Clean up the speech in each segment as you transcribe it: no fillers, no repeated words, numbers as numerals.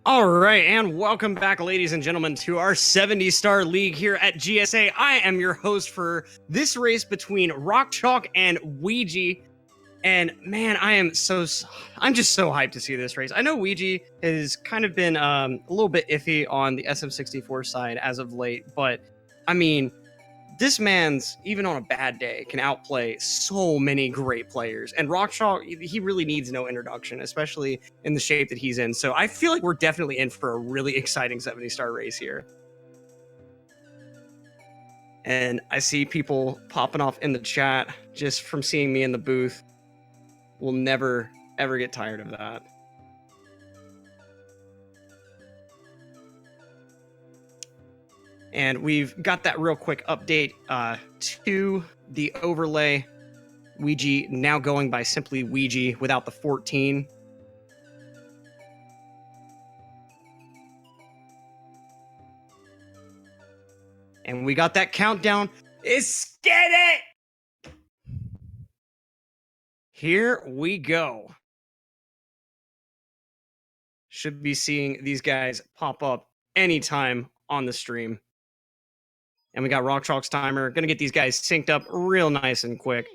All right, and welcome back, ladies and gentlemen, to our 70-star league here at GSA. I am your host for this race between RockChalk and Weegee. And man, I'm just so hyped to see this race. I know Weegee has kind of been a little bit iffy on the SM64 side as of late, but I mean, this man's, even on a bad day, can outplay so many great players. And RockChalk, he really needs no introduction, especially in the shape that he's in. So I feel like we're definitely in for a really exciting 70-star race here. And I see people popping off in the chat just from seeing me in the booth. We'll never, ever get tired of that. And we've got that real quick update to the overlay. Weegee now going by simply Weegee without the 14. And we got that countdown. Let's get it! Here we go. Should be seeing these guys pop up anytime on the stream. And we got RockChalk's timer. Gonna get these guys synced up real nice and quick.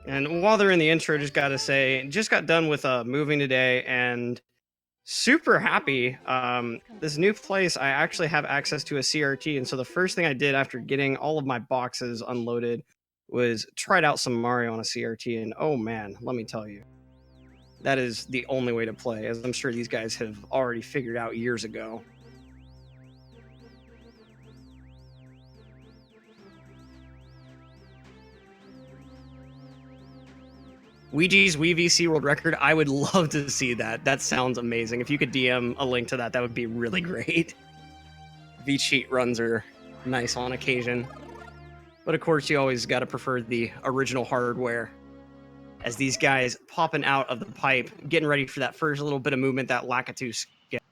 And while they're in the intro, just gotta say, just got done with moving today and super happy. This new place, I actually have access to a CRT. And so the first thing I did after getting all of my boxes unloaded was tried out some Mario on a CRT. And oh man, let me tell you, that is the only way to play, as I'm sure these guys have already figured out years ago. Weegee's WeVC world record, I would love to see that. That sounds amazing. If you could DM a link to that, that would be really great. V-cheat runs are nice on occasion. But of course, you always got to prefer the original hardware. As these guys popping out of the pipe, getting ready for that first little bit of movement, that Lakitu skip.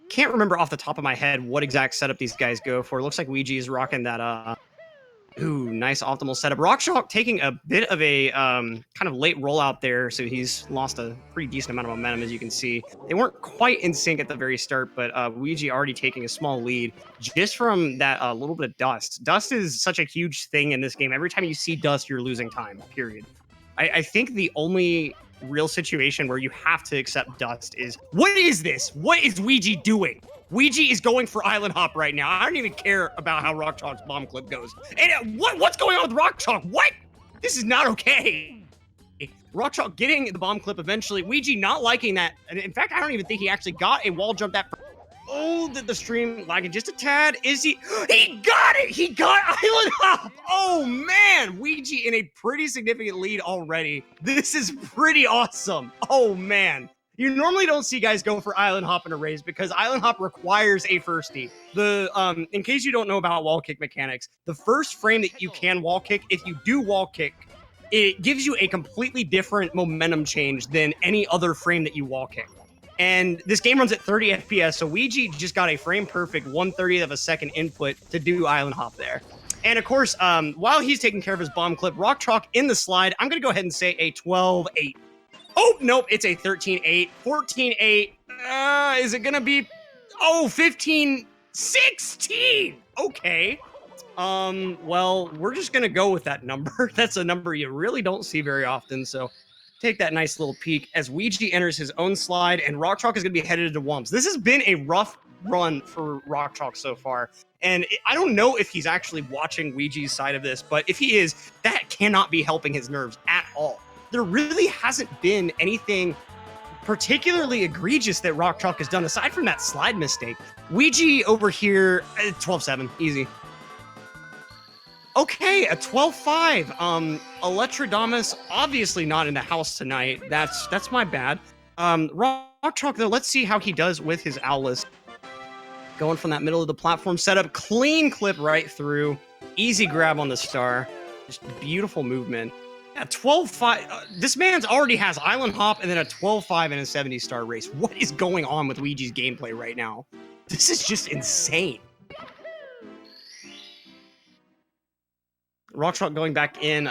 Can't remember off the top of my head what exact setup these guys go for. It looks like Weegee is rocking that ooh, nice optimal setup. RockChalk taking a bit of a kind of late rollout there, so he's lost a pretty decent amount of momentum, as you can see. They weren't quite in sync at the very start, but Weegee already taking a small lead just from that little bit of dust. Dust is such a huge thing in this game. Every time you see dust, you're losing time, period. I think the only real situation where you have to accept dust is, what is this? What is Weegee doing? Weegee is going for Island Hop right now. I don't even care about how RockChalk's bomb clip goes. And what's going on with RockChalk? What? This is not okay. RockChalk getting the bomb clip eventually. Weegee not liking that. And in fact, I don't even think he actually got a wall jump that. Oh, did the stream lagging just a tad? Is he? He got it! He got Island Hop! Oh, man! Weegee in a pretty significant lead already. This is pretty awesome. Oh, man. You normally don't see guys go for Island Hop in a race because Island Hop requires a firstie. In case you don't know about wall kick mechanics, the first frame that you can wall kick, if you do wall kick, it gives you a completely different momentum change than any other frame that you wall kick. And this game runs at 30 FPS, so Weegee just got a frame perfect 1/30th of a second input to do Island Hop there. And of course, while he's taking care of his bomb clip, RockChalk in the slide, I'm going to go ahead and say a 12-8. Oh, nope, it's a 13-8. 14-8. Is it going to be... Oh, 15-16. Okay. Well, we're just going to go with that number. That's a number you really don't see very often, so take that nice little peek as Weegee enters his own slide, and RockChalk is going to be headed to Wumps. This has been a rough run for RockChalk so far, and I don't know if he's actually watching Weegee's side of this, but if he is, that cannot be helping his nerves at all. There really hasn't been anything particularly egregious that RockChalk has done, aside from that slide mistake. Weegee over here, 12-7, easy. Okay, a 12-5. Electrodamus obviously not in the house tonight. That's my bad. RockChalk, though, let's see how he does with his Owlist. Going from that middle of the platform setup, clean clip right through. Easy grab on the star. Just beautiful movement. Yeah, 12-5. This man's already has Island Hop and then a 12-5 in a 70-star race. What is going on with Weegee's gameplay right now? This is just insane. RockChalk going back in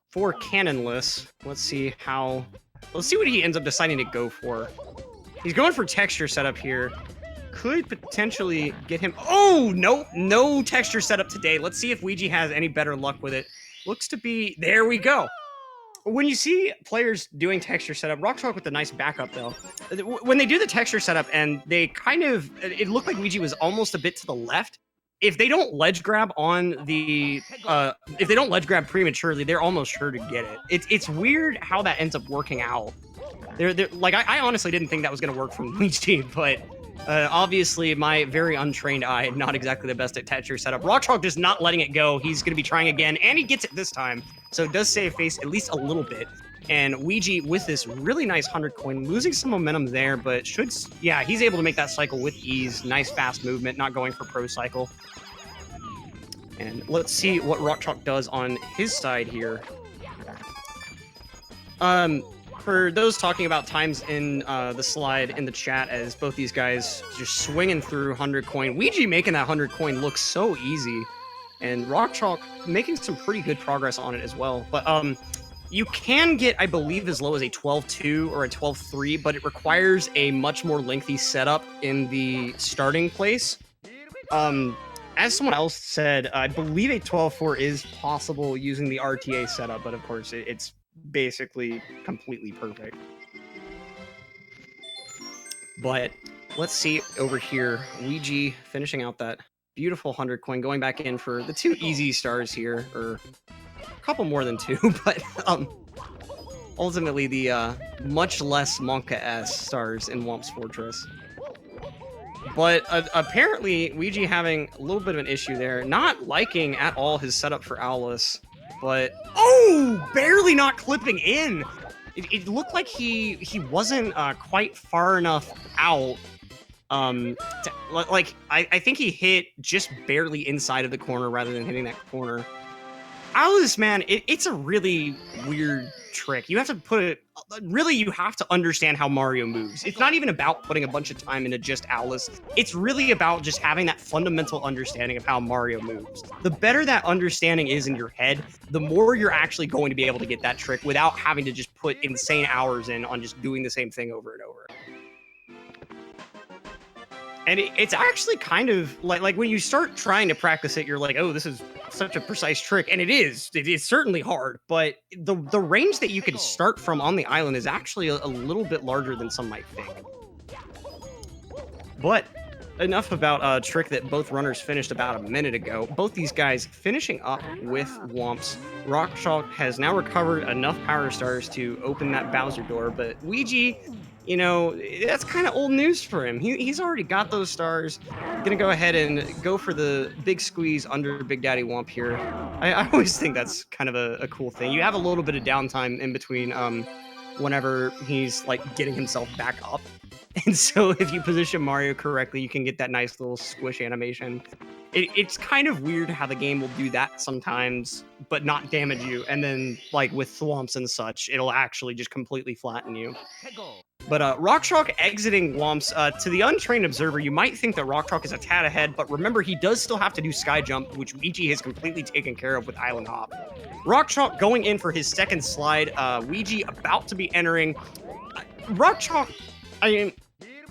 for cannonless. Let's see how Let's see what he ends up deciding to go for. He's going for texture setup here. Could potentially get him... Oh, nope. No texture setup today. Let's see if Weegee has any better luck with it. Looks to be... There we go. When you see players doing texture setup, RockChalk with a nice backup, though. When they do the texture setup and they kind of... It looked like Weegee was almost a bit to the left. If they don't ledge grab on the... if they don't ledge grab prematurely, they're almost sure to get it. It's weird how that ends up working out. Like, I honestly didn't think that was going to work from Weegee, but... obviously, my very untrained eye, not exactly the best at texture setup. RockChalk just not letting it go. He's going to be trying again, and he gets it this time. So it does save face at least a little bit. And Weegee with this really nice 100 coin, losing some momentum there, but should... Yeah, he's able to make that cycle with ease. Nice fast movement, not going for pro cycle. And let's see what RockChalk does on his side here. For those talking about times in the slide in the chat, as both these guys just swinging through 100 coin, Weegee making that 100 coin look so easy, and RockChalk making some pretty good progress on it as well. But you can get, I believe, as low as a 12-2 or a 12-3, but it requires a much more lengthy setup in the starting place. As someone else said, I believe a 12-4 is possible using the RTA setup, but of course it's basically completely perfect. But let's see over here. Weegee finishing out that beautiful 100 coin, going back in for the 2 easy stars here, or a couple more than 2, but ultimately the much less Monka-S stars in Womp's Fortress. But apparently Weegee having a little bit of an issue there, not liking at all his setup for Owlus. But, oh, barely not clipping in. It looked like he wasn't quite far enough out. I think he hit just barely inside of the corner rather than hitting that corner. Owlus, man, it's a really weird trick. You have to put it... Really, you have to understand how Mario moves. It's not even about putting a bunch of time into just Owlus. It's really about just having that fundamental understanding of how Mario moves. The better that understanding is in your head, the more you're actually going to be able to get that trick without having to just put insane hours in on just doing the same thing over and over. And it's actually kind of like when you start trying to practice it, you're like, oh, this is such a precise trick. And it is certainly hard, but the range that you can start from on the island is actually a little bit larger than some might think. But enough about a trick that both runners finished about a minute ago. Both these guys finishing up with Womps. RockChalk has now recovered enough power stars to open that Bowser door, but Weegee, you know, that's kind of old news for him. He's already got those stars. Gonna go ahead and go for the big squeeze under Big Daddy Womp here. I always think that's kind of a cool thing. You have a little bit of downtime in between whenever he's like getting himself back up. And so if you position Mario correctly, you can get that nice little squish animation. It's kind of weird how the game will do that sometimes, but not damage you. And then like with thwomps and such, it'll actually just completely flatten you. But RockChalk exiting Womps, to the untrained observer, you might think that RockChalk is a tad ahead, but remember, he does still have to do Sky Jump, which Weegee has completely taken care of with Island Hop. RockChalk going in for his second slide, Weegee about to be entering. RockChalk, I mean,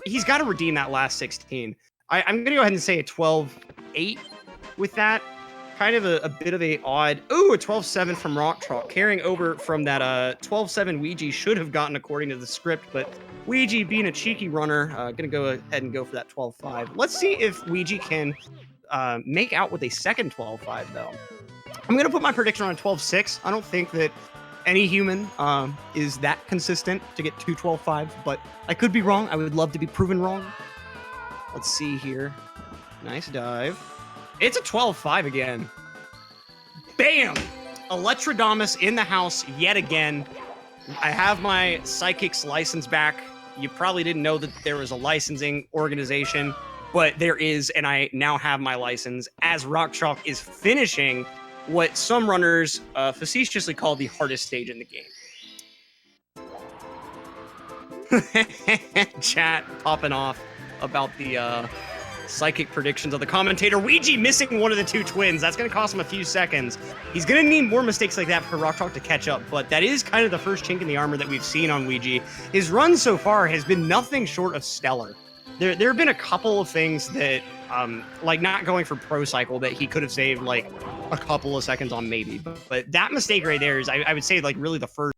he's got to redeem that last 16. I'm going to go ahead and say a 12-8 with that. Kind of a bit of a odd... Ooh, a 12-7 from RockChalk. Carrying over from that 12-7 Weegee should have gotten according to the script, but Weegee, being a cheeky runner, going to go ahead and go for that 12-5. Let's see if Weegee can make out with a second 12-5, though. I'm going to put my prediction on a 12-6. I don't think that any human is that consistent to get two 12-5s, but I could be wrong. I would love to be proven wrong. Let's see here. Nice dive. It's a 12-5 again. Bam! Electrodamus in the house yet again. I have my Psychic's license back. You probably didn't know that there was a licensing organization, but there is, and I now have my license, as RockChalk is finishing what some runners facetiously call the hardest stage in the game. Chat popping off about the Psychic predictions of the commentator. Weegee missing one of the two twins. That's going to cost him a few seconds. He's going to need more mistakes like that for RockChalk to catch up, but that is kind of the first chink in the armor that we've seen on Weegee. His run so far has been nothing short of stellar. There have been a couple of things that, like not going for pro cycle, that he could have saved like a couple of seconds on maybe. But that mistake right there is, I would say, like really the first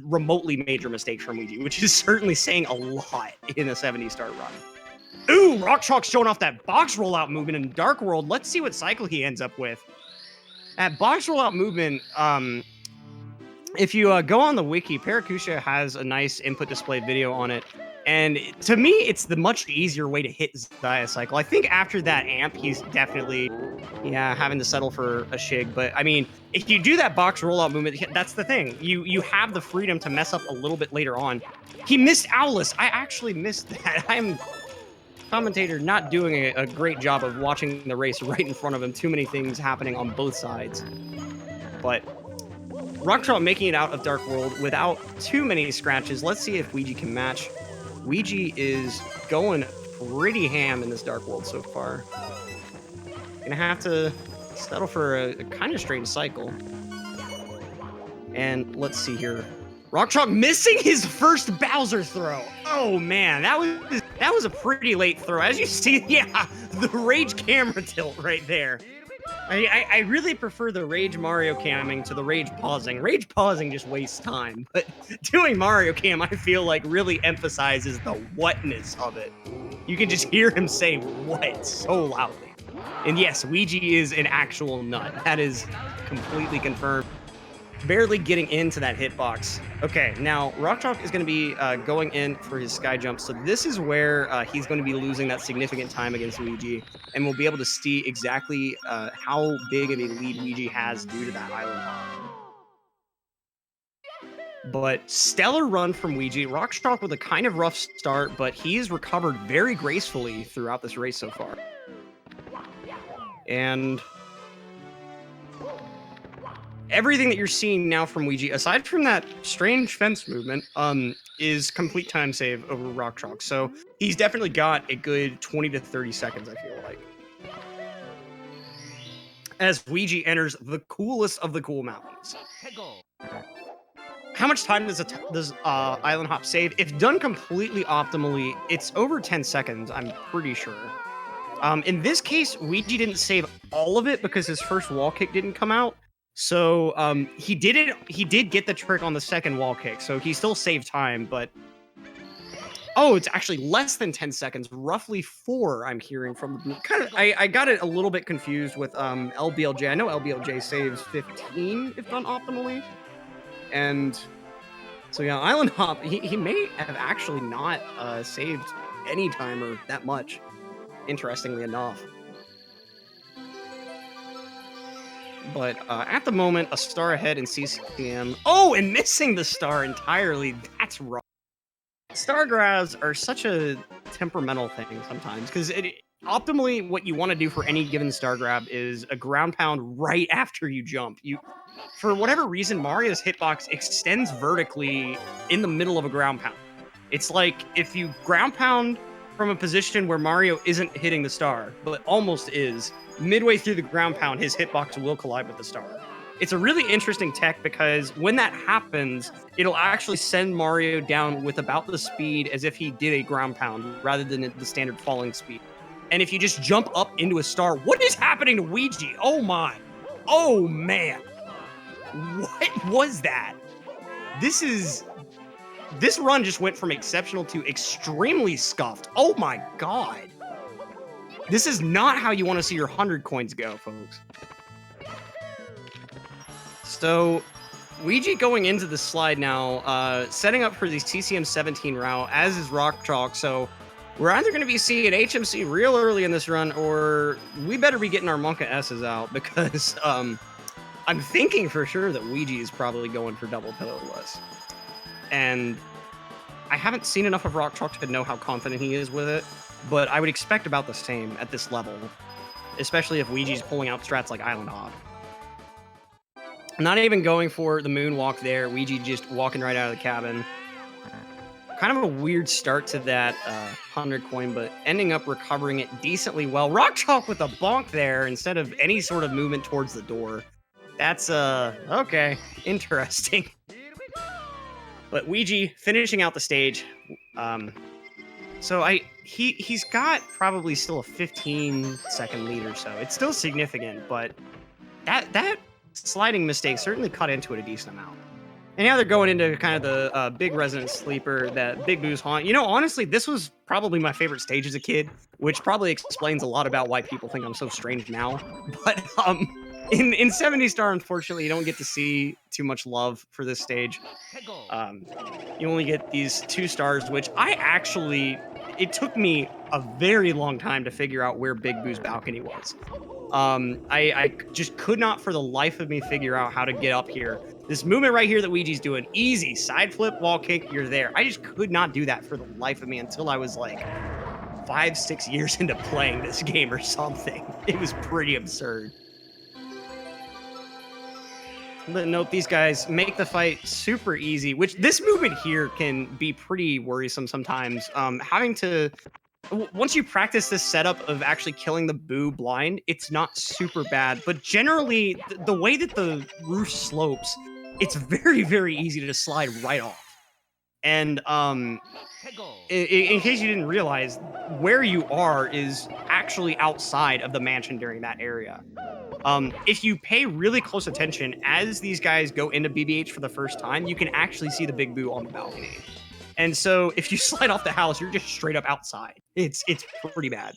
remotely major mistake from Weegee, which is certainly saying a lot in a 70-star run. Ooh, RockChalk's showing off that box rollout movement in Dark World. Let's see what cycle he ends up with. That box rollout movement, if you go on the wiki, Parakusha has a nice input display video on it. And to me, it's the much easier way to hit Zaya cycle. I think after that amp, he's definitely, having to settle for a shig. But I mean, if you do that box rollout movement, that's the thing. You have the freedom to mess up a little bit later on. He missed Owlus. I actually missed that. I'm commentator not doing a great job of watching the race right in front of him. Too many things happening on both sides. But RockChalk making it out of Dark World without too many scratches. Let's see if Weegee can match. Weegee is going pretty ham in this Dark World so far. Gonna have to settle for a kind of strange cycle. And let's see here. RockChalk missing his first Bowser throw. Oh man, that was a pretty late throw. As you see, the Rage camera tilt right there. I really prefer the Rage Mario camming to the Rage pausing. Rage pausing just wastes time, but doing Mario cam, I feel like, really emphasizes the whatness of it. You can just hear him say what so loudly. And yes, Weegee is an actual nut. That is completely confirmed. Barely getting into that hitbox. Okay, now RockChalk is going to be going in for his sky jump, so this is where he's going to be losing that significant time against Weegee, and we'll be able to see exactly how big of a lead Weegee has due to that island hop. But stellar run from Weegee. RockChalk with a kind of rough start, but he's recovered very gracefully throughout this race so far. And everything that you're seeing now from Weegee, aside from that strange fence movement, is complete time save over RockChalk. So he's definitely got a good 20 to 30 seconds, I feel like. As Weegee enters the coolest of the cool mountains. How much time does Island Hop save? If done completely optimally, it's over 10 seconds, I'm pretty sure. In this case, Weegee didn't save all of it because his first wall kick didn't come out. So he did get the trick on the second wall kick, so he still saved time, but oh, it's actually less than 10 seconds, roughly 4, I'm hearing from the kind of I got it a little bit confused with LBLJ. I know LBLJ saves 15 if done optimally. And so yeah, Island Hop, he may have actually not saved any timer that much, interestingly enough. But at the moment, a star ahead in CCM. Oh, and missing the star entirely. That's wrong. Star grabs are such a temperamental thing sometimes, because optimally what you want to do for any given star grab is a ground pound right after you jump. For whatever reason, Mario's hitbox extends vertically in the middle of a ground pound. It's like if you ground pound from a position where Mario isn't hitting the star, but almost is, midway through the ground pound, his hitbox will collide with the star. It's a really interesting tech because when that happens, it'll actually send Mario down with about the speed as if he did a ground pound rather than the standard falling speed. And if you just jump up into a star, what is happening to Weegee? Oh my. Oh man. What was that? This run just went from exceptional to extremely scuffed. Oh my god. This is not how you want to see your 100 coins go, folks. So, Weegee going into the slide now, setting up for the CCM17 route, as is RockChalk. So, we're either going to be seeing HMC real early in this run, or we better be getting our Monka S's out, because I'm thinking for sure that Weegee is probably going for double pillowless. And I haven't seen enough of RockChalk to know how confident he is with it, but I would expect about the same at this level, especially if Weegee's pulling out strats like Island Hop. Not even going for the moonwalk there, Weegee just walking right out of the cabin. kind of a weird start to that 100 coin, but ending up recovering it decently well. RockChalk with a bonk there instead of any sort of movement towards the door. That's okay, interesting. But Weegee finishing out the stage. So he's got probably still a 15-second lead or so. It's still significant, but that sliding mistake certainly cut into it a decent amount. And now they're going into kind of the big resident sleeper that Big Boo's haunt. You know, honestly, this was probably my favorite stage as a kid, which probably explains a lot about why people think I'm so strange now. But in 70 Star, unfortunately, you don't get to see too much love for this stage. You only get these 2 stars, which it took me a very long time to figure out where Big Boo's balcony was. I just could not for the life of me figure out how to get up here. This movement right here that Weegee's doing, easy, side flip, wall kick, you're there. I just could not do that for the life of me until I was like 5-6 years into playing this game or something. It was pretty absurd. But note, these guys make the fight super easy, which this movement here can be pretty worrisome sometimes. Once you practice this setup of actually killing the Boo blind, it's not super bad. But generally, the way that the roof slopes, it's very, very easy to just slide right off. And in case you didn't realize, where you are is actually outside of the mansion during that area. If you pay really close attention, as these guys go into BBH for the first time, you can actually see the Big Boo on the balcony. And so if you slide off the house, you're just straight up outside. It's pretty bad.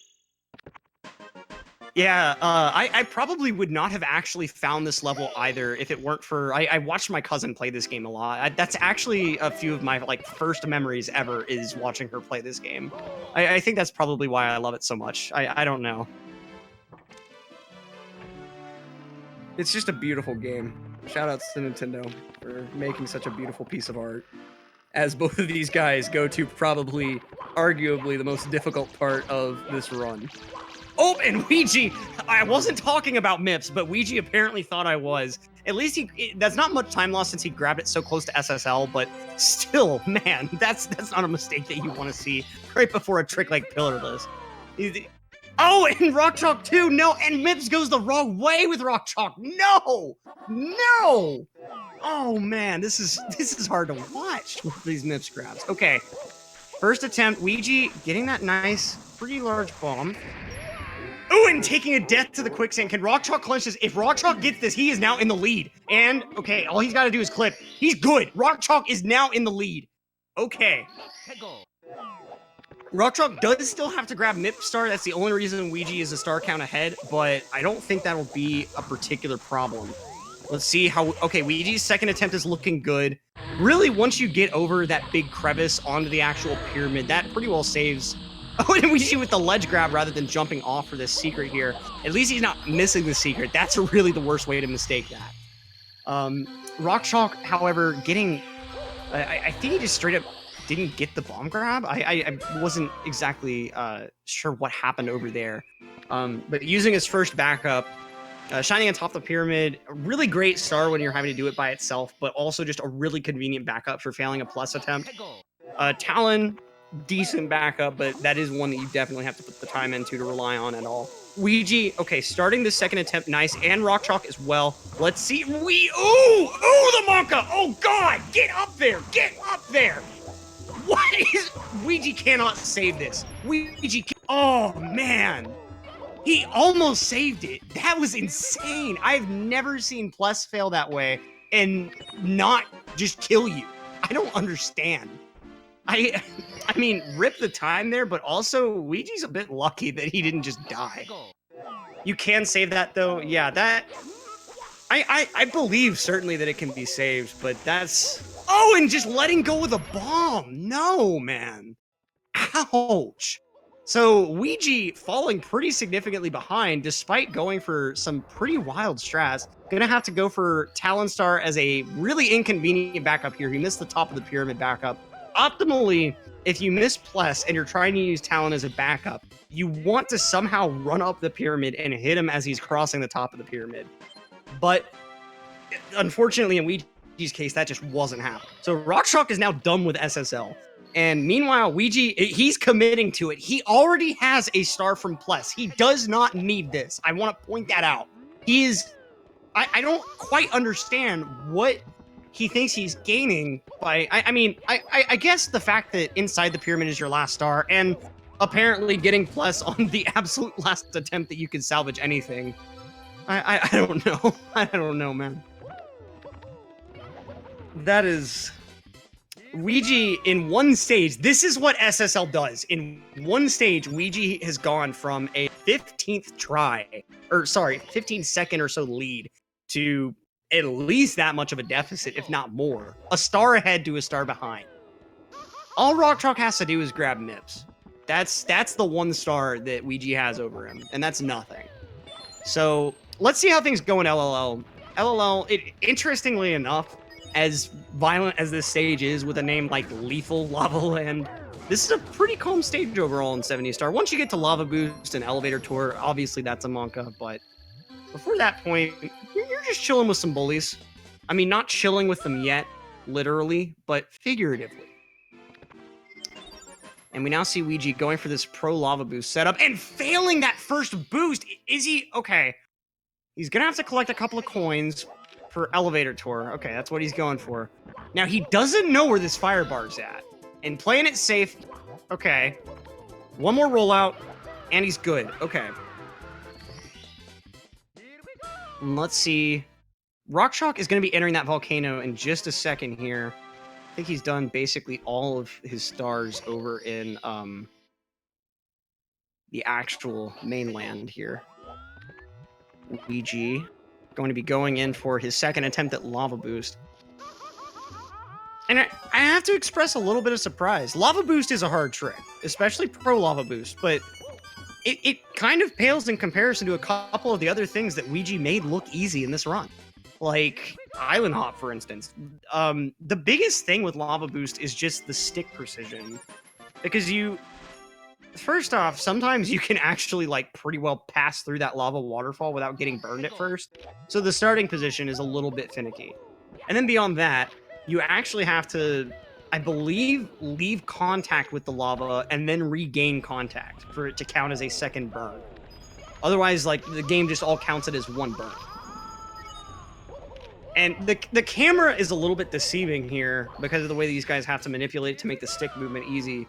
Yeah, I probably would not have actually found this level either if it weren't for... I watched my cousin play this game a lot. That's actually a few of my first memories ever is watching her play this game. I think that's probably why I love it so much. I don't know. It's just a beautiful game. Shout out to Nintendo for making such a beautiful piece of art. As both of these guys go to probably, arguably, the most difficult part of this run. Oh, and Weegee! I wasn't talking about MIPS, but Weegee apparently thought I was. At least that's not much time lost since he grabbed it so close to SSL, but still, man, that's not a mistake that you want to see right before a trick like Pillarless. Oh, and RockChalk too! No, and MIPS goes the wrong way with RockChalk! No! No! Oh man, this is hard to watch with these MIPS grabs. Okay, first attempt, Weegee getting that nice, pretty large bomb. Ooh, and taking a death to the quicksand. Can RockChalk clinch this? If RockChalk gets this, he is now in the lead. And, okay, all he's got to do is clip. He's good. RockChalk is now in the lead. Okay. RockChalk does still have to grab MIP star. That's the only reason Weegee is a star count ahead, but I don't think that'll be a particular problem. Let's see how... Okay, Weegee's second attempt is looking good. Really, once you get over that big crevice onto the actual pyramid, that pretty well saves... Oh, and Weegee with the ledge grab rather than jumping off for this secret here. At least he's not missing the secret. That's really the worst way to mistake that. RockChalk, however, getting... I think he just straight up didn't get the bomb grab. I wasn't exactly sure what happened over there. But using his first backup, shining on top of the pyramid, a really great star when you're having to do it by itself, but also just a really convenient backup for failing a plus attempt. Talon, decent backup, but that is one that you definitely have to put the time into to rely on at all. Weegee, okay, starting the second attempt, nice, and RockChalk as well. Let's see, ooh, the Monka, oh God, get up there, What is, Weegee cannot save this. Oh man, he almost saved it. That was insane. I've never seen plus fail that way and not just kill you. I don't understand. I mean, rip the time there, but also Weegee's a bit lucky that he didn't just die. You can save that though. Yeah, that I believe certainly that it can be saved, but that's... Oh, and just letting go of the bomb. No, man. Ouch. So Weegee falling pretty significantly behind despite going for some pretty wild strats. Gonna have to go for Talon Star as a really inconvenient backup here. He missed the top of the pyramid backup. Optimally, if you miss plus and you're trying to use Talon as a backup, you want to somehow run up the pyramid and hit him as he's crossing the top of the pyramid. But unfortunately, in Weegee's case, that just wasn't happening. So RockChalk is now done with SSL. And meanwhile, Weegee, he's committing to it. He already has a star from Pless. He does not need this. I want to point that out. He is... I don't quite understand what he thinks he's gaining by... I guess the fact that inside the pyramid is your last star, and apparently getting Pless on the absolute last attempt that you can salvage anything. I don't know. I don't know, man. That is... Weegee, in one stage, this is what SSL does. In one stage, Weegee has gone from a 15th try, or sorry, 15 second or so lead to at least that much of a deficit, if not more. A star ahead to a star behind. All RockChalk has to do is grab MIPS. That's the one star that Weegee has over him, and that's nothing. So let's see how things go in LLL. LLL, interestingly enough, as violent as this stage is with a name like Lethal Lava Land, this is a pretty calm stage overall in 70 star. Once you get to Lava Boost and Elevator Tour, obviously that's a Monka, but before that point, you're just chilling with some bullies. I mean, not chilling with them yet, literally, but figuratively. And we now see Weegee going for this pro Lava Boost setup and failing that first boost. Is he... Okay. He's gonna have to collect a couple of coins for Elevator Tour. Okay, that's what he's going for. Now, he doesn't know where this fire bar's at. And playing it safe... Okay. One more rollout, and he's good. Okay. And let's see. RockChalk is going to be entering that volcano in just a second here. I think he's done basically all of his stars over in the actual mainland here. Weegee going to be going in for his second attempt at Lava Boost. And I have to express a little bit of surprise. Lava Boost is a hard trick, especially Pro Lava Boost, but it kind of pales in comparison to a couple of the other things that Weegee made look easy in this run. Like Island Hop, for instance. The biggest thing with Lava Boost is just the stick precision. Because first off, sometimes you can actually like pretty well pass through that lava waterfall without getting burned at first. So the starting position is a little bit finicky. And then beyond that, you actually have to, I believe, leave contact with the lava and then regain contact for it to count as a second burn. Otherwise, like, the game just all counts it as one burn. And the camera is a little bit deceiving here because of the way these guys have to manipulate it to make the stick movement easy.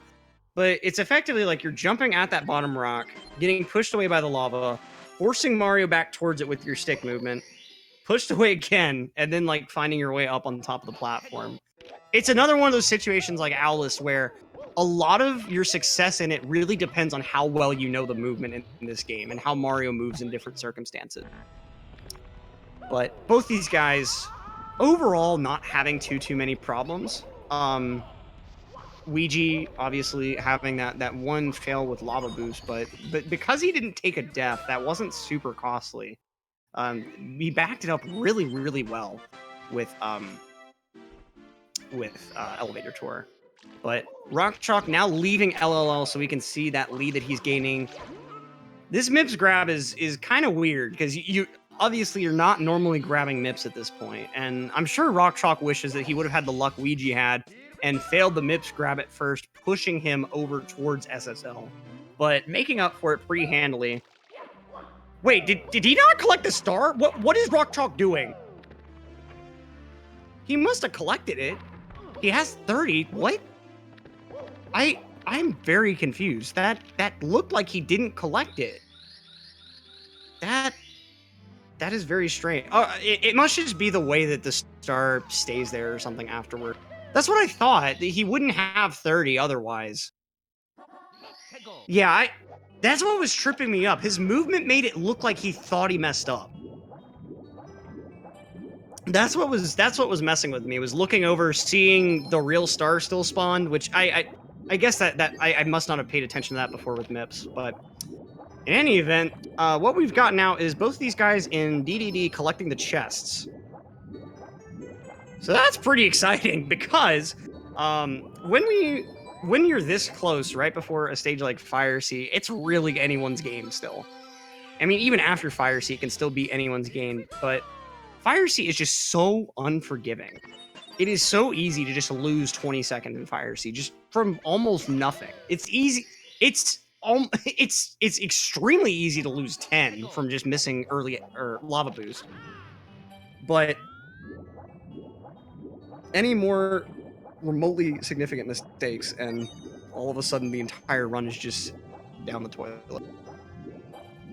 But it's effectively like you're jumping at that bottom rock, getting pushed away by the lava, forcing Mario back towards it with your stick movement, pushed away again, and then like finding your way up on top of the platform. It's another one of those situations like Owlus where a lot of your success in it really depends on how well you know the movement in this game and how Mario moves in different circumstances. But both these guys, overall, not having too many problems. Weegee obviously having that one fail with Lava Boost, but because he didn't take a death, that wasn't super costly. He backed it up really well with Elevator Tour. But RockChalk now leaving LLL so we can see that lead that he's gaining. This MIPS grab is kind of weird because you obviously you're not normally grabbing MIPS at this point, and I'm sure RockChalk wishes that he would have had the luck Weegee had and failed the MIPS grab at first, pushing him over towards SSL, but making up for it pretty handily. Wait, did he not collect the star? What is RockChalk doing? He must have collected it. He has 30. What? I'm very confused. That looked like he didn't collect it. That is very strange. It must just be the way that the star stays there or something afterward. That's what I thought. He wouldn't have 30 otherwise. Yeah, that's what was tripping me up. His movement made it look like he thought he messed up. That's what was messing with me. Was looking over, seeing the real star still spawned, which I guess that I must not have paid attention to that before with MIPS. But in any event, what we've got now is both these guys in DDD collecting the chests. So that's pretty exciting because when you're this close right before a stage like Fire Sea, it's really anyone's game still. I mean, even after Fire Sea, it can still be anyone's game, but Fire Sea is just so unforgiving. It is so easy to just lose 20 seconds in Fire Sea, just from almost nothing. It's easy. It's extremely easy to lose 10 from just missing early or lava boost. But any more remotely significant mistakes, and all of a sudden the entire run is just down the toilet.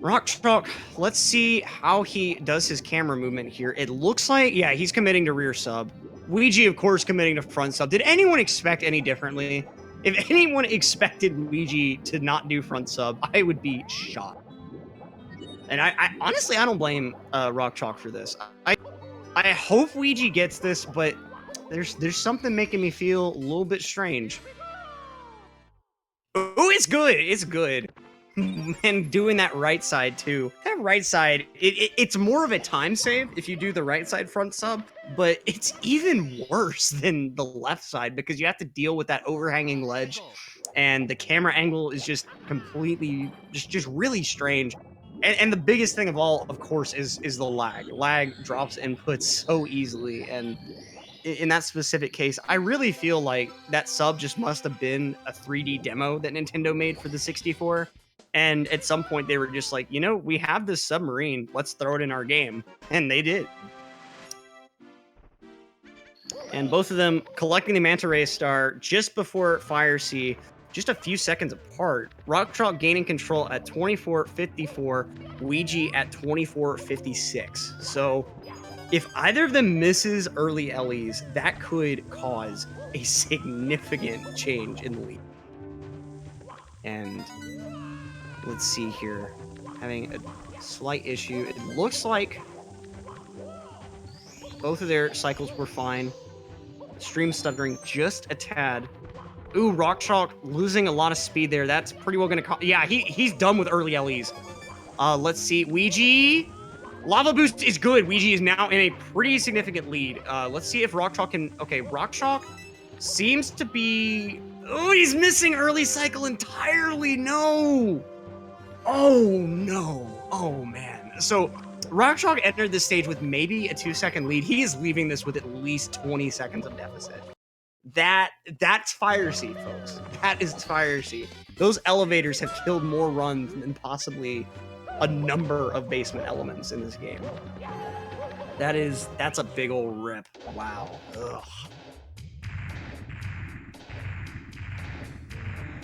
RockChalk, let's see how he does his camera movement here. It looks like, yeah, he's committing to rear sub. Weegee, of course, committing to front sub. Did anyone expect any differently? If anyone expected Weegee to not do front sub, I would be shocked. And I honestly, I don't blame RockChalk for this. I hope Weegee gets this, but there's something making me feel a little bit strange. Oh, it's good. It's good. And doing that right side too. That right side, it's more of a time save if you do the right side front sub, but it's even worse than the left side because you have to deal with that overhanging ledge, and the camera angle is just completely, just really strange. And the biggest thing of all, of course, is the lag. Lag drops inputs so easily, and in that specific case, I really feel like that sub just must have been a 3D demo that Nintendo made for the 64. And at some point they were just like, you know, we have this submarine, let's throw it in our game. And they did. And both of them collecting the Manta Ray Star just before Fire Sea, just a few seconds apart. RockChalk gaining control at 24:54, Weegee at 24:56. So if either of them misses early LEs, that could cause a significant change in the lead. And let's see here. Having a slight issue. It looks like both of their cycles were fine. Stream stuttering just a tad. Ooh, RockChalk losing a lot of speed there. That's pretty well gonna yeah, he's done with early LEs. Let's see. Weegee. Lava Boost is good. Weegee is now in a pretty significant lead. Let's see if RockChalk can... Okay, RockChalk seems to be... Oh, he's missing early cycle entirely. No. Oh, no. Oh, man. So, RockChalk entered this stage with maybe a 2-second lead. He is leaving this with at least 20 seconds of deficit. That's Fire Sea, folks. That is Fire Sea. Those elevators have killed more runs than possibly a number of basement elements in this game. That's a big old rip. Wow. Ugh.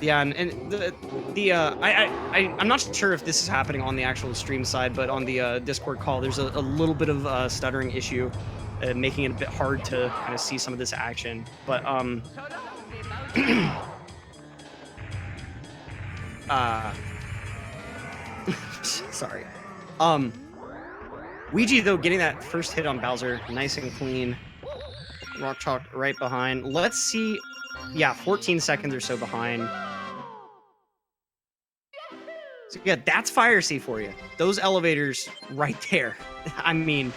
Yeah, and I'm not sure if this is happening on the actual stream side, but on the Discord call, there's a little bit of stuttering issue, making it a bit hard to kind of see some of this action. But sorry. Weegee, though, getting that first hit on Bowser, nice and clean. RockChalk right behind. Let's see. Yeah, 14 seconds or so behind. So yeah, that's Fire Sea for you. Those elevators right there. I mean,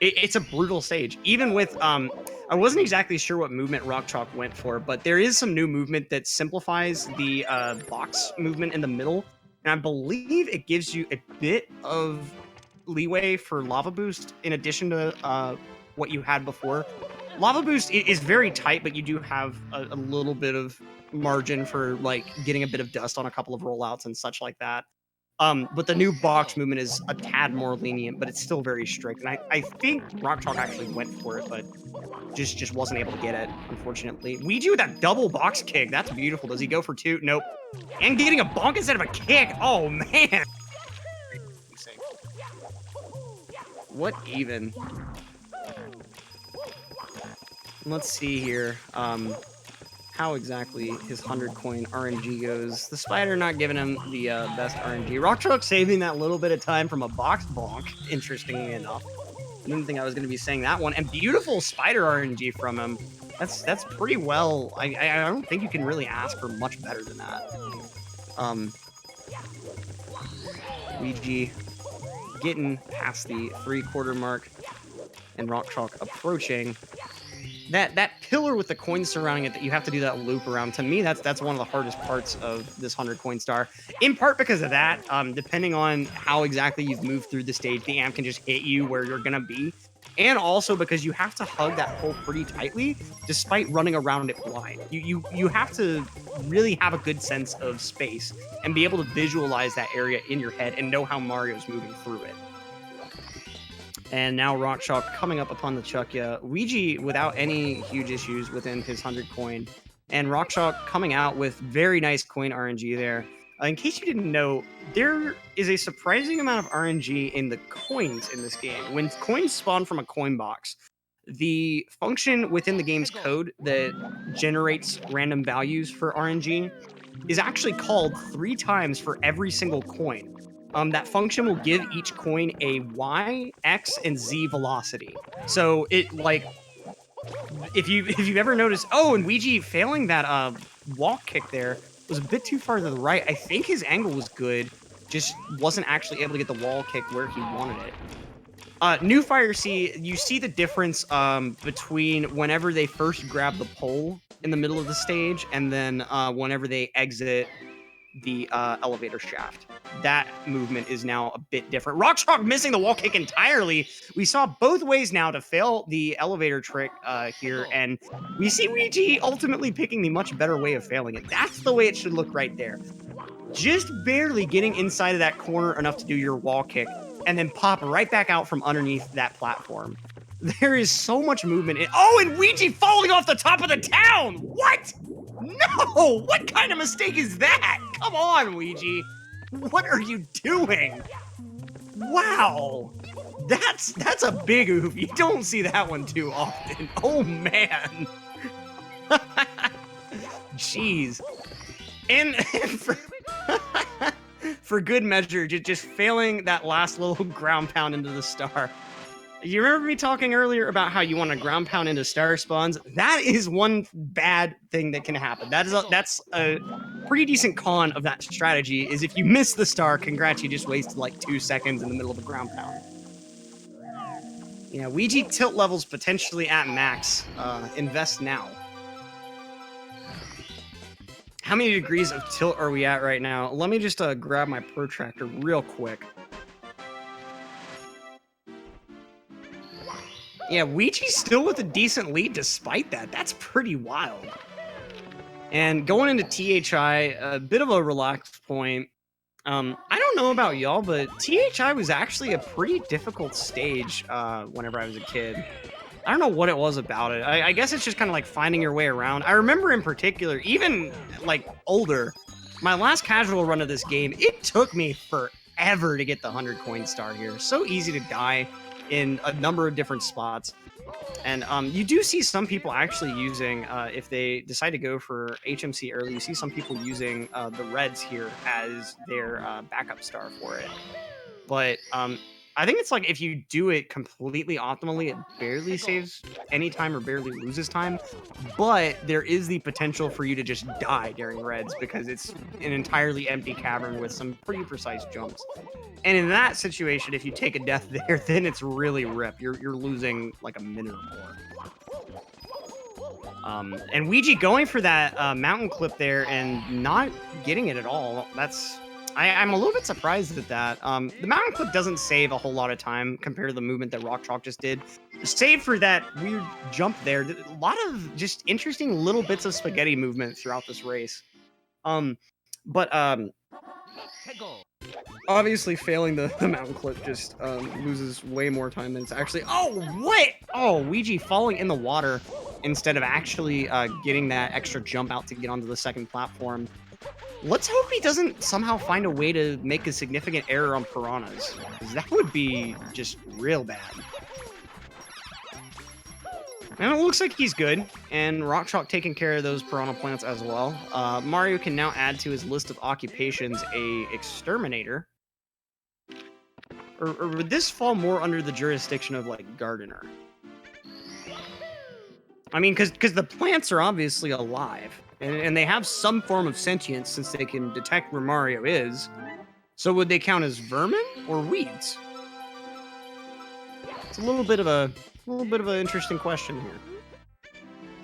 it's a brutal stage. Even with, I wasn't exactly sure what movement RockChalk went for, but there is some new movement that simplifies the box movement in the middle. And I believe it gives you a bit of leeway for Lava Boost in addition to what you had before. Lava Boost is very tight, but you do have a little bit of margin for like getting a bit of dust on a couple of rollouts and such like that. But the new box movement is a tad more lenient, but it's still very strict. And I think RockChalk actually went for it, but just wasn't able to get it, unfortunately. Weegee with that double box kick. That's beautiful. Does he go for two? Nope. And getting a bonk instead of a kick. Oh, man. What even? Let's see here. How exactly his 100 coin RNG goes. The spider not giving him the best RNG. RockChalk saving that little bit of time from a box bonk, interestingly enough. I didn't think I was going to be saying that one. And beautiful spider RNG from him. That's pretty well. I don't think you can really ask for much better than that. Weegee getting past the 3/4 mark, and RockChalk approaching. That pillar with the coins surrounding it that you have to do that loop around, to me, that's one of the hardest parts of this 100 coin star. In part because of that, depending on how exactly you've moved through the stage, the amp can just hit you where you're gonna be. and also because you have to hug that pole pretty tightly, despite running around it blind. You have to really have a good sense of space and be able to visualize that area in your head and know how Mario's moving through it. And now RockChalk coming up upon the Chuckya. Weegee without any huge issues within his 100 coin. And RockChalk coming out with very nice coin RNG there. In case you didn't know, there is a surprising amount of RNG in the coins in this game. When coins spawn from a coin box, the function within the game's code that generates random values for RNG is actually called 3 times for every single coin. That function will give each coin a Y, X, and Z velocity. So it like if you've ever noticed, oh, and Weegee failing that wall kick there was a bit too far to the right. I think his angle was good, just wasn't actually able to get the wall kick where he wanted it. New Fire C, you see the difference between whenever they first grab the pole in the middle of the stage and then whenever they exit the elevator shaft. That movement is now a bit different. RockChalk missing the wall kick entirely. We saw both ways now to fail the elevator trick here, and we see Weegee ultimately picking the much better way of failing it. That's the way it should look right there. Just barely getting inside of that corner enough to do your wall kick, and then pop right back out from underneath that platform. There is so much movement. Oh, and Weegee falling off the top of the town! What? No! What kind of mistake is that? Come on, Weegee. What are you doing? Wow. That's a big oof. You don't see that one too often. Oh, man. Jeez. And for good measure, just failing that last little ground pound into the star. You remember me talking earlier about how you want to ground pound into star spawns? That is one bad thing that can happen. That's a pretty decent con of that strategy, is if you miss the star, congrats, you just wasted like 2 seconds in the middle of a ground pound. Yeah, Weegee tilt levels potentially at max. Invest now. How many degrees of tilt are we at right now? Let me just grab my protractor real quick. Yeah, Weegee's still with a decent lead despite that. That's pretty wild. And going into THI, a bit of a relaxed point. I don't know about y'all, but THI was actually a pretty difficult stage whenever I was a kid. I don't know what it was about it. I guess it's just kind of like finding your way around. I remember in particular, even like older, my last casual run of this game, it took me forever to get the 100 coin star here. So easy to die in a number of different spots. And you do see some people actually using, if they decide to go for HMC early, you see some people using the reds here as their backup star for it. But I think it's like if you do it completely optimally, it barely saves any time or barely loses time. But there is the potential for you to just die during reds because it's an entirely empty cavern with some pretty precise jumps. And in that situation, if you take a death there, then it's really rip. You're losing like a minute or more. And Weegee going for that mountain clip there and not getting it at all. I'm a little bit surprised at that. The mountain clip doesn't save a whole lot of time compared to the movement that RockChalk just did. Save for that weird jump there. A lot of just interesting little bits of spaghetti movement throughout this race. Obviously failing the mountain clip just loses way more time than it's actually. Oh, what? Oh, Weegee falling in the water instead of actually getting that extra jump out to get onto the second platform. Let's hope he doesn't somehow find a way to make a significant error on piranhas, because that would be just real bad. And it looks like he's good, and RockChalk taking care of those piranha plants as well. Mario can now add to his list of occupations a exterminator. Or would this fall more under the jurisdiction of, like, gardener? I mean, because the plants are obviously alive. And they have some form of sentience since they can detect where Mario is. So would they count as vermin or weeds? It's a little bit of an interesting question here.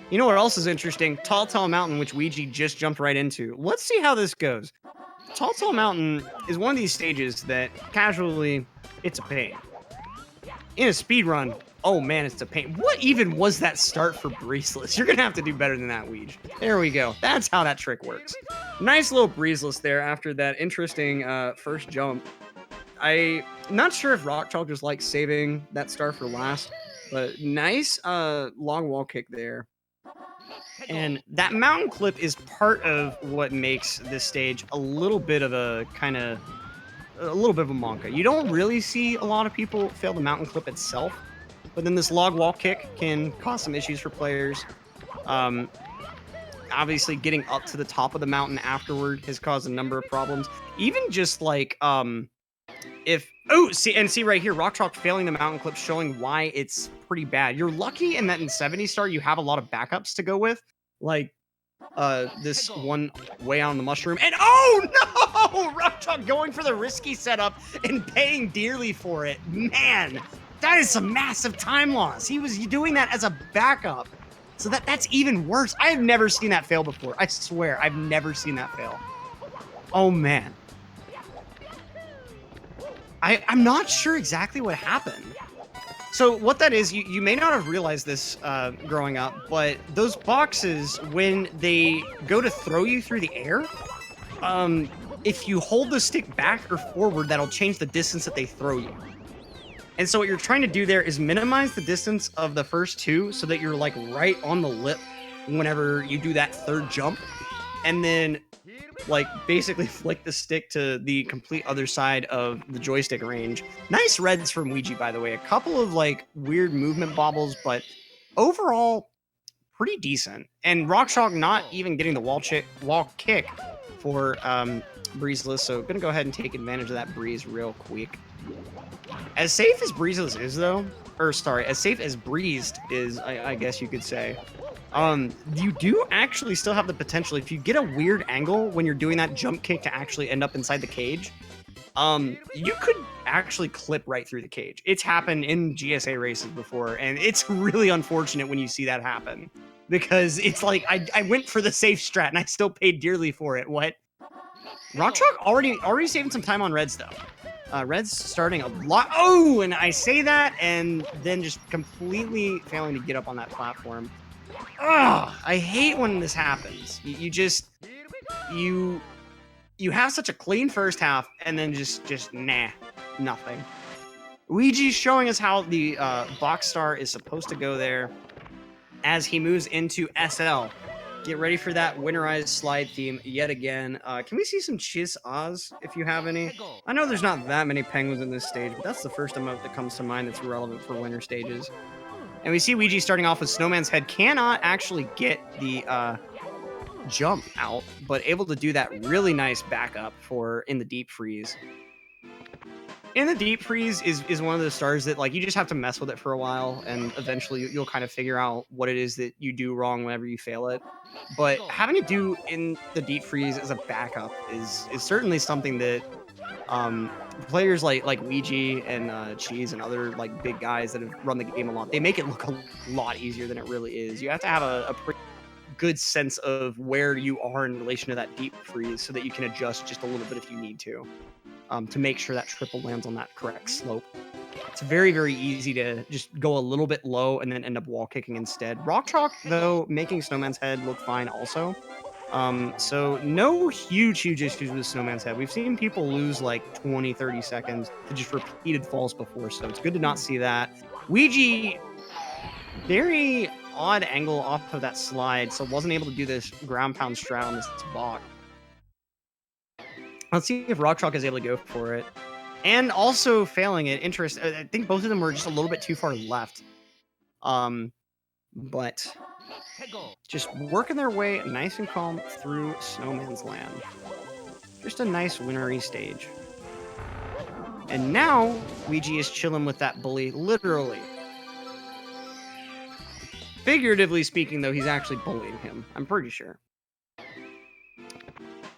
You know what else is interesting? Tall Mountain, which Weegee just jumped right into. Let's see how this goes. Tall Mountain is one of these stages that casually, it's a pain. In a speedrun, Oh man, it's a pain. What even was that start for Breezeless? You're gonna have to do better than that, Weege. There we go. That's how that trick works. Nice little Breezeless there after that interesting first jump. I'm not sure if RockChalk just likes saving that star for last, but nice long wall kick there. And that mountain clip is part of what makes this stage a little bit of a monka. You don't really see a lot of people fail the mountain clip itself, but then this log wall kick can cause some issues for players. Obviously, getting up to the top of the mountain afterward has caused a number of problems. Even just like see right here, RockChalk failing the mountain clip, showing why it's pretty bad. You're lucky in that in 70 star you have a lot of backups to go with, like this one way out on the mushroom, and oh no, RockChalk going for the risky setup and paying dearly for it. Man, that is some massive time loss. He was doing that as a backup, so that's even worse. I have never seen that fail before. I swear, I've never seen that fail. Oh man. I'm not sure exactly what happened. So what that is, you may not have realized this growing up, but those boxes, when they go to throw you through the air, if you hold the stick back or forward, that'll change the distance that they throw you. And so what you're trying to do there is minimize the distance of the first two so that you're like right on the lip whenever you do that third jump. And then like basically flick the stick to the complete other side of the joystick range. Nice reds from Weegee, by the way. A couple of like weird movement bobbles, but overall pretty decent. And RockChalk not even getting the wall kick for Breezeless, so gonna go ahead and take advantage of that breeze real quick. As safe as Breezeless is though, or sorry, as safe as Breezed is, I guess you could say, you do actually still have the potential, if you get a weird angle when you're doing that jump kick to actually end up inside the cage, you could actually clip right through the cage. It's happened in GSA races before, and it's really unfortunate when you see that happen, because it's like, I went for the safe strat and I still paid dearly for it. What? RockChalk already saving some time on reds though. Red's starting a lot. Oh, and I say that and then just completely failing to get up on that platform. Ugh, I hate when this happens. You have such a clean first half and then just nothing. Weegee's showing us how the box star is supposed to go there as he moves into SL. Get ready for that winterized slide theme yet again. Can we see some Chiz Oz if you have any? I know there's not that many penguins in this stage, but that's the first emote that comes to mind that's relevant for winter stages. And we see Weegee starting off with Snowman's Head. Cannot actually get the jump out, but able to do that really nice backup for in the deep freeze. In the deep freeze is one of those stars that like you just have to mess with it for a while, and eventually you'll kind of figure out what it is that you do wrong whenever you fail it. But having to do in the deep freeze as a backup is certainly something that players like Weegee and Cheese and other like big guys that have run the game a lot, they make it look a lot easier than it really is. You have to have a pretty good sense of where you are in relation to that deep freeze so that you can adjust just a little bit if you need to make sure that triple lands on that correct slope. It's very, very easy to just go a little bit low and then end up wall kicking instead. RockChalk, though, making Snowman's Head look fine also. So no huge issues with Snowman's Head. We've seen people lose like 20, 30 seconds to just repeated falls before, so it's good to not see that. Weegee, very odd angle off of that slide, so wasn't able to do this ground pound strat on this box. Let's see if RockChalk is able to go for it. And also failing it. I think both of them were just a little bit too far left. But just working their way nice and calm through Snowman's Land. Just a nice wintery stage. And now, Weegee is chilling with that bully, literally. Figuratively speaking, though, he's actually bullying him. I'm pretty sure.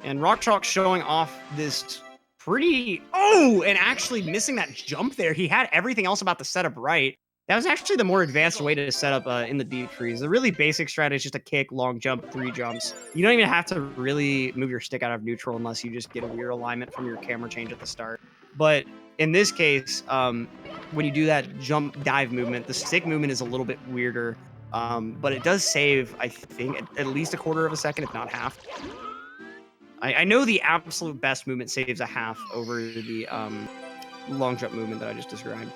And RockChalk showing off this pretty... Oh, and actually missing that jump there. He had everything else about the setup right. That was actually the more advanced way to set up in the deep freeze. The really basic strat is just a kick, long jump, 3 jumps. You don't even have to really move your stick out of neutral unless you just get a weird alignment from your camera change at the start. But in this case, when you do that jump dive movement, the stick movement is a little bit weirder, but it does save, I think, at least a quarter of a second, if not half. I know the absolute best movement saves a half over the long jump movement that I just described.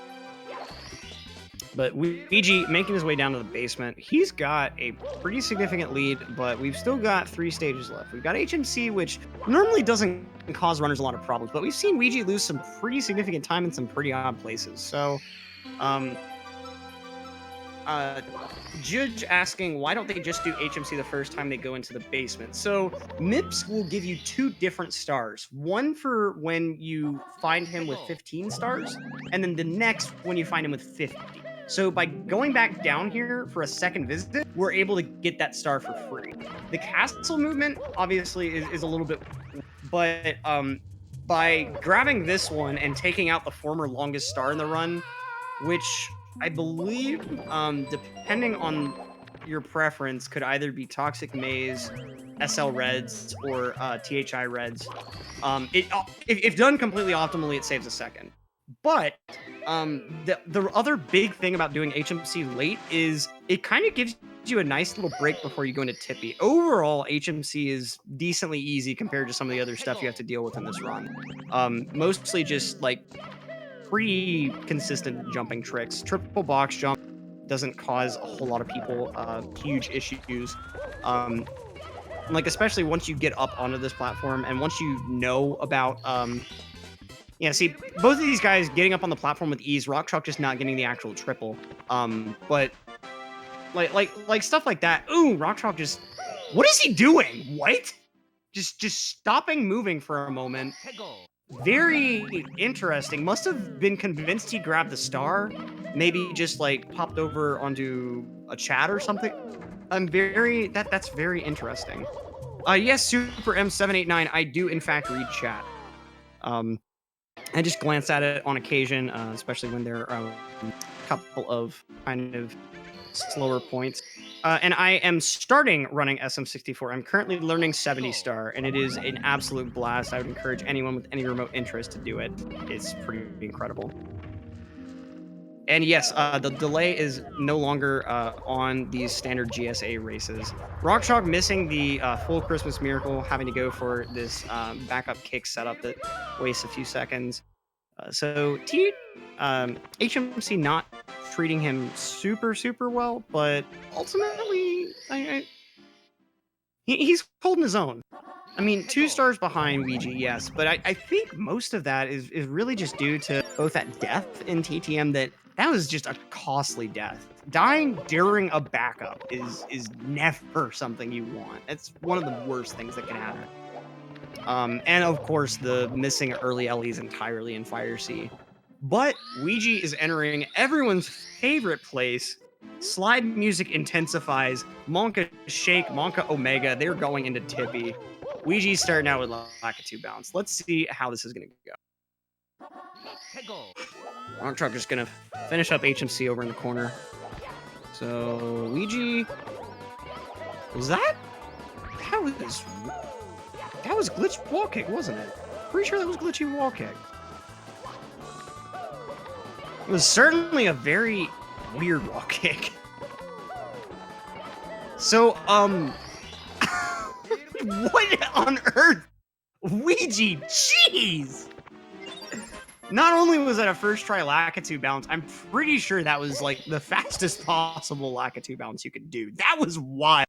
But Weegee making his way down to the basement. He's got a pretty significant lead, but we've still got 3 stages left. We've got HMC, which normally doesn't cause runners a lot of problems, but we've seen Weegee lose some pretty significant time in some pretty odd places. So, Judge asking, why don't they just do HMC the first time they go into the basement? So MIPS will give you 2 different stars. One for when you find him with 15 stars, and then the next when you find him with 50. So by going back down here for a second visit, we're able to get that star for free. The castle movement obviously is a little bit, but by grabbing this one and taking out the former longest star in the run, which I believe, depending on your preference, could either be Toxic Maze, SL Reds, or THI Reds. If done completely optimally, it saves a second. But the other big thing about doing HMC late is it kind of gives you a nice little break before you go into Tippy. Overall, HMC is decently easy compared to some of the other stuff you have to deal with in this run. Mostly just like pretty consistent jumping tricks. Triple box jump doesn't cause a whole lot of people huge issues. Like especially once you get up onto this platform and once you know about yeah, see, both of these guys getting up on the platform with ease, RockChalk just not getting the actual triple. But like stuff like that. Ooh, RockChalk just, what is he doing? What? Just stopping moving for a moment. Very interesting. Must have been convinced he grabbed the star. Maybe just like popped over onto a chat or something. That's very interesting. Yes, Super M789. I do in fact read chat. I just glance at it on occasion, especially when there are a couple of kind of slower points. And I am starting running SM64. I'm currently learning 70 star, and it is an absolute blast. I would encourage anyone with any remote interest to do it. It's pretty incredible. And yes, the delay is no longer on these standard GSA races. RockChalk missing the full Christmas Miracle, having to go for this backup kick setup that wastes a few seconds. So HMC not treating him super well, but ultimately, he's holding his own. I mean, 2 stars behind Weegee, yes, but I think most of that is really just due to both that death in TTM that was just a costly death. Dying during a backup is never something you want. It's one of the worst things that can happen. And of course, the missing early LEs entirely in Fire Sea. But Weegee is entering everyone's favorite place. Slide music intensifies. Monka Shake, Monka Omega, they're going into Tippy. Weegee's starting out with Lakitu bounce. Let's see how this is going to go. RockChalk just going to finish up HMC over in the corner. So, Weegee... Was that? That was glitch wall kick, wasn't it? Pretty sure that was glitchy wall kick. It was certainly a very weird wall kick. So, what on earth? Weegee, jeez! Not only was that a first try Lakitu bounce, I'm pretty sure that was like the fastest possible Lakitu bounce you could do. That was wild.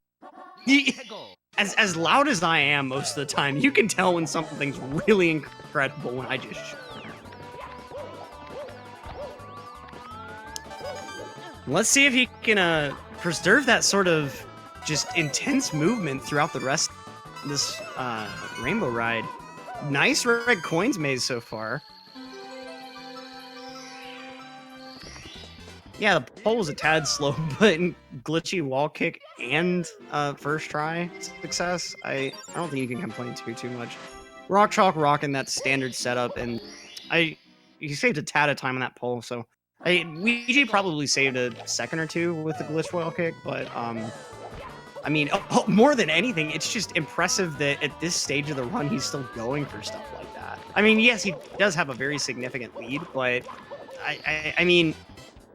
As loud as I am most of the time, you can tell when something's really incredible when I just... Let's see if he can preserve that sort of just intense movement throughout the rest of this rainbow ride. Nice red coins maze so far. Yeah, the pole was a tad slow, but glitchy wall kick and first try success, I don't think you can complain too much. RockChalk rocking that standard setup, and he saved a tad of time on that pole, so Weegee probably saved a second or two with the glitch wall kick, but I mean, more than anything, it's just impressive that at this stage of the run, he's still going for stuff like that. I mean, yes, he does have a very significant lead, but I mean,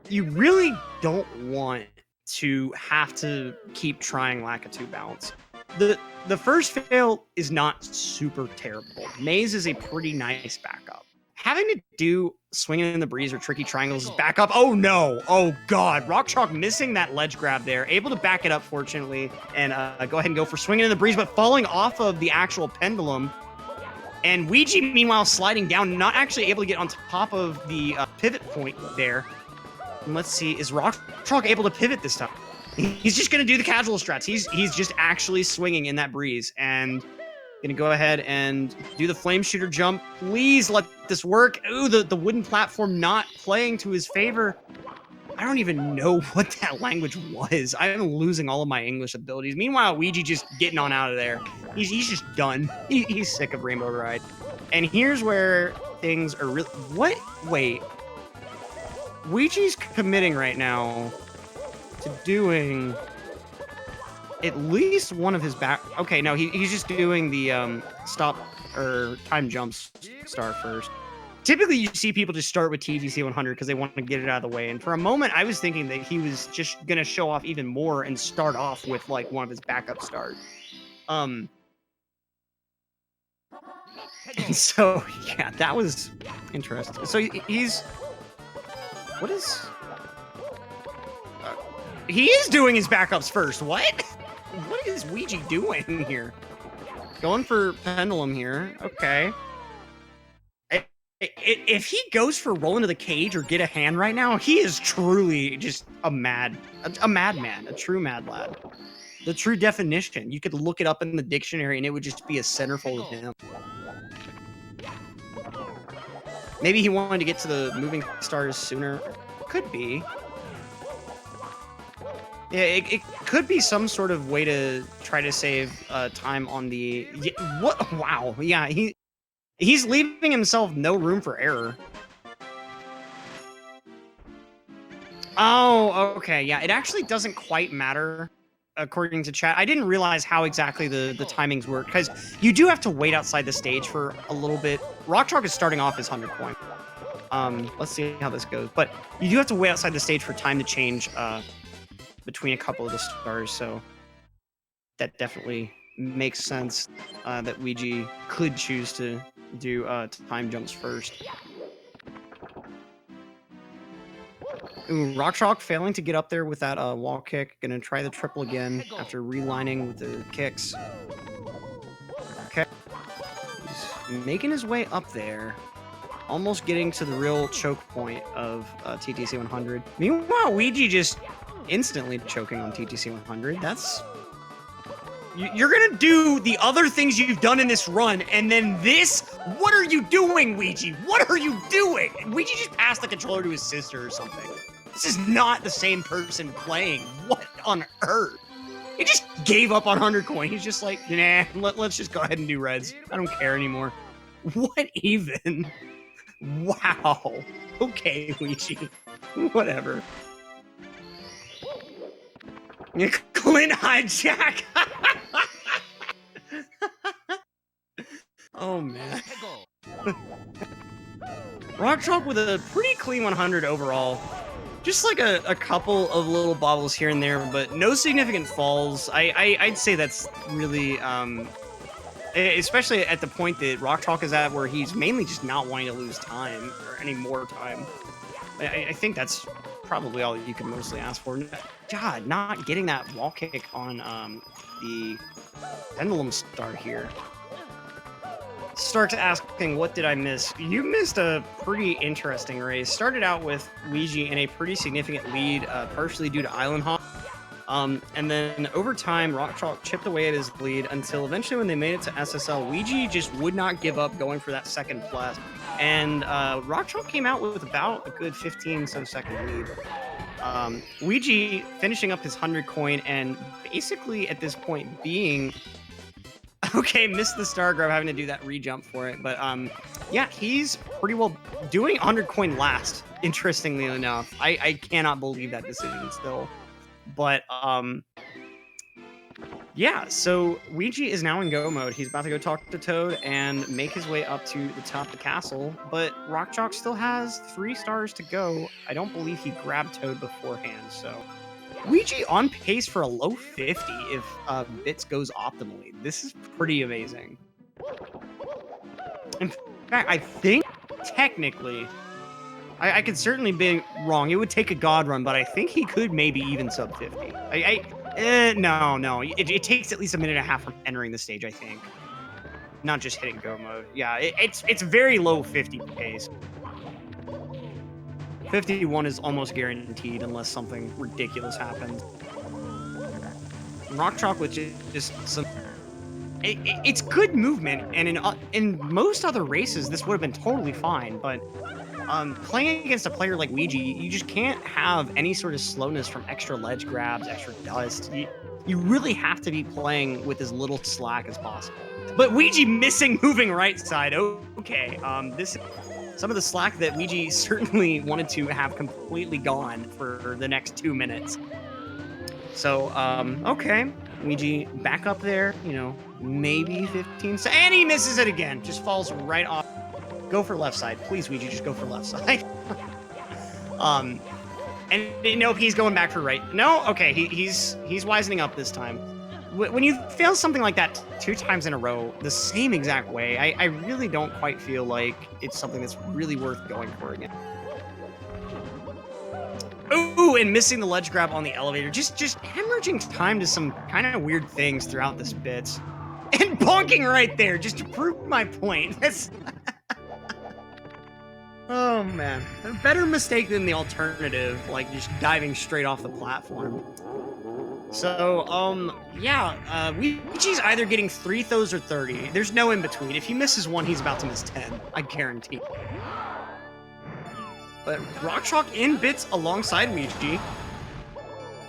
you really don't want to have to keep trying Lakitu bounce. The first fail is not super terrible. Maze is a pretty nice backup. Having to do swinging in the breeze or tricky triangles is backup. Oh no! Oh god! RockChalk missing that ledge grab there. Able to back it up, fortunately, and go ahead and go for swinging in the breeze, but falling off of the actual pendulum. And Weegee, meanwhile, sliding down, not actually able to get on top of the pivot point there. And let's see, is RockChalk able to pivot this time? He's just going to do the casual strats. He's just actually swinging in that breeze and going to go ahead and do the flame shooter jump. Please let this work. Ooh, the wooden platform not playing to his favor. I don't even know what that language was. I'm losing all of my English abilities. Meanwhile, Weegee just getting on out of there. He's just done. He's sick of Rainbow Ride. And here's where things are really... What? Wait. Weegee's committing right now to doing at least one of his back... Okay, no, he's just doing the stop or time jumps star first. Typically, you see people just start with TTC 100 because they want to get it out of the way. And for a moment, I was thinking that he was just going to show off even more and start off with, like, one of his backup stars. And so, yeah, that was interesting. So he's... What is... he is doing his backups first. What? What is Weegee doing here? Going for pendulum here. Okay. If he goes for roll into the cage or get a hand right now, he is truly just a madman, a true mad lad. The true definition. You could look it up in the dictionary and it would just be a centerfold of him. Maybe he wanted to get to the moving stars sooner. Could be. Yeah, it could be some sort of way to try to save time on the... What? Wow. Yeah, he's leaving himself no room for error. Oh, okay. Yeah, it actually doesn't quite matter, according to chat. I didn't realize how exactly the timings work, because you do have to wait outside the stage for a little bit. RockChalk is starting off as 100 point. Let's see how this goes. But you do have to wait outside the stage for time to change between a couple of the stars, so that definitely makes sense that Weegee could choose to do time jumps first. Ooh, RockChalk failing to get up there with that wall kick. Gonna try the triple again after relining with the kicks. Okay. He's making his way up there. Almost getting to the real choke point of TTC 100. Meanwhile, Weegee just instantly choking on TTC 100. That's... You're gonna do the other things you've done in this run, and then this? What are you doing, Weegee? What are you doing? Weegee just passed the controller to his sister or something. This is not the same person playing. What on earth? He just gave up on 100 coin. He's just like, nah, let's just go ahead and do reds. I don't care anymore. What even? Wow. Okay, Weegee. Whatever. Clint hijack. Oh man. RockChalk with a pretty clean 100 overall. Just like a couple of little bobbles here and there, but no significant falls. I'd say that's really especially at the point that RockChalk is at, where he's mainly just not wanting to lose time or any more time. I think that's probably all you can mostly ask for. God, not getting that wall kick on the pendulum star here. Stark's asking, what did I miss? You missed a pretty interesting race. Started out with Weegee in a pretty significant lead, partially due to Island Hop. And then over time, RockChalk chipped away at his lead until eventually when they made it to SSL, Weegee just would not give up going for that second plus. And RockChalk came out with about a good 15-second lead. Weegee finishing up his 100 coin and basically at this point being... Okay, missed the star grab, having to do that re-jump for it. But yeah, he's pretty well doing 100 coin last, interestingly enough. I cannot believe that decision still. But Yeah, so Weegee is now in go mode. He's about to go talk to Toad and make his way up to the top of the castle, but RockChalk still has 3 stars to go. I don't believe he grabbed Toad beforehand, so Weegee on pace for a low 50 if Bits goes optimally. This is pretty amazing. In fact, I think technically, I could certainly be wrong. It would take a god run, but I think he could maybe even sub 50. No. It takes at least a minute and a half from entering the stage, I think. Not just hitting go mode. Yeah, it's very low 50 pace. 51 is almost guaranteed unless something ridiculous happens. RockChalk with just some... It's good movement, and in most other races, this would have been totally fine, but playing against a player like Weegee, you just can't have any sort of slowness from extra ledge grabs, extra dust. You really have to be playing with as little slack as possible. But Weegee missing moving right side. Okay, this some of the slack that Weegee certainly wanted to have completely gone for the next 2 minutes. So, okay, Weegee back up there, you know, maybe 15 seconds, and he misses it again. Just falls right off. Go for left side. Please, Weegee, just go for left side. And nope, he's going back for right. No? Okay, he's wisening up this time. When you fail something like that 2 times in a row, the same exact way, I really don't quite feel like it's something that's really worth going for again. Ooh, and missing the ledge grab on the elevator. Just hemorrhaging time to some kind of weird things throughout this bit. And bonking right there, just to prove my point. That's... Oh, man. A better mistake than the alternative, like just diving straight off the platform. So, yeah, Weegee's either getting 3 throws or 30. There's no in between. If he misses 1, he's about to miss 10. I guarantee. But RockChalk in bits alongside Weegee.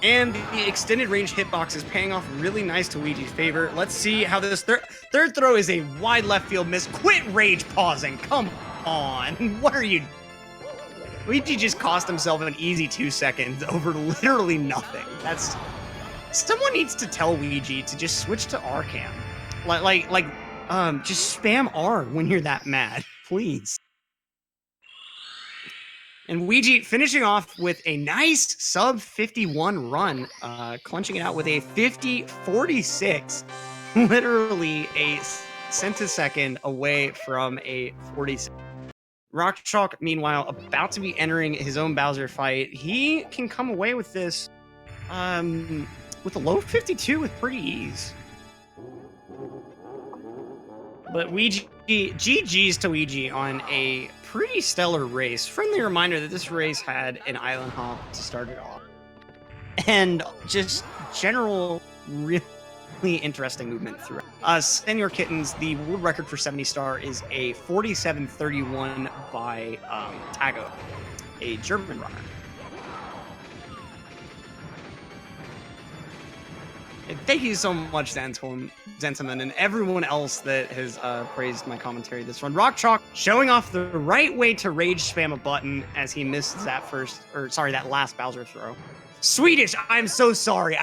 And the extended range hitbox is paying off really nice to Weegee's favor. Let's see how this third throw is a wide left field miss. Quit rage pausing. Come on. What are you... Weegee just cost himself an easy 2 seconds over literally nothing. That's... Someone needs to tell Weegee to just switch to R cam. Just spam R when you're that mad. Please. And Weegee finishing off with a nice sub 51 run, clinching it out with a 50-46. Literally a centisecond away from a 46. RockChalk, meanwhile, about to be entering his own Bowser fight. He can come away with this with a low 52 with pretty ease. But Weegee, GG's to Weegee on a pretty stellar race. Friendly reminder that this race had an island hop to start it off. And just general, really interesting movement throughout. Senor Kittens, the world record for 70 star is a 47:31 by Tago, a German runner. And thank you so much, Zentleman, and everyone else that has praised my commentary this run. RockChalk showing off the right way to rage spam a button as he misses that that last Bowser throw. Swedish, I'm so sorry.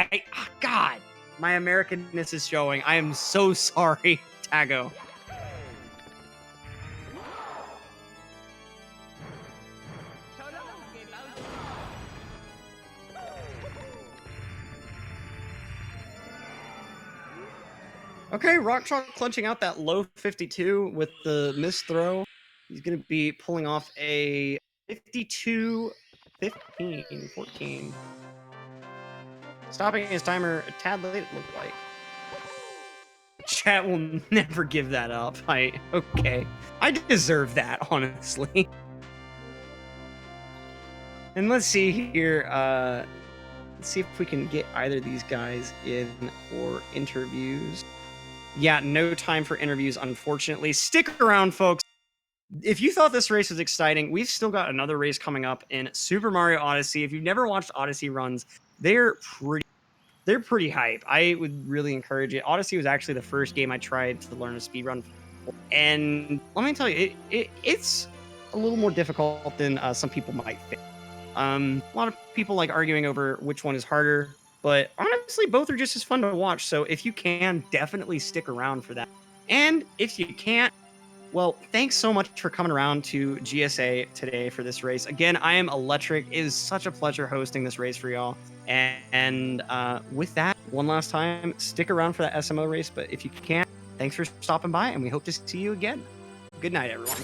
God, my Americanness is showing. I am so sorry, Tago. Okay, RockChalk clenching out that low 52 with the missed throw. He's going to be pulling off a 52-15, 14. Stopping his timer a tad late, it looked like. Chat will never give that up. Okay. I deserve that, honestly. And let's see here. Let's see if we can get either of these guys in for interviews. Yeah, no time for interviews, unfortunately. Stick around, folks. If you thought this race was exciting, we've still got another race coming up in Super Mario Odyssey. If you've never watched Odyssey runs, they're pretty hype. I would really encourage it. Odyssey was actually the first game I tried to learn a speedrun for. And let me tell you, it's a little more difficult than some people might think. A lot of people like arguing over which one is harder. But honestly, both are just as fun to watch. So if you can, definitely stick around for that. And if you can't, well, thanks so much for coming around to GSA today for this race. Again, I am electric. It is such a pleasure hosting this race for y'all. And with that, one last time, stick around for that SMO race. But if you can't, thanks for stopping by, and we hope to see you again. Good night, everyone.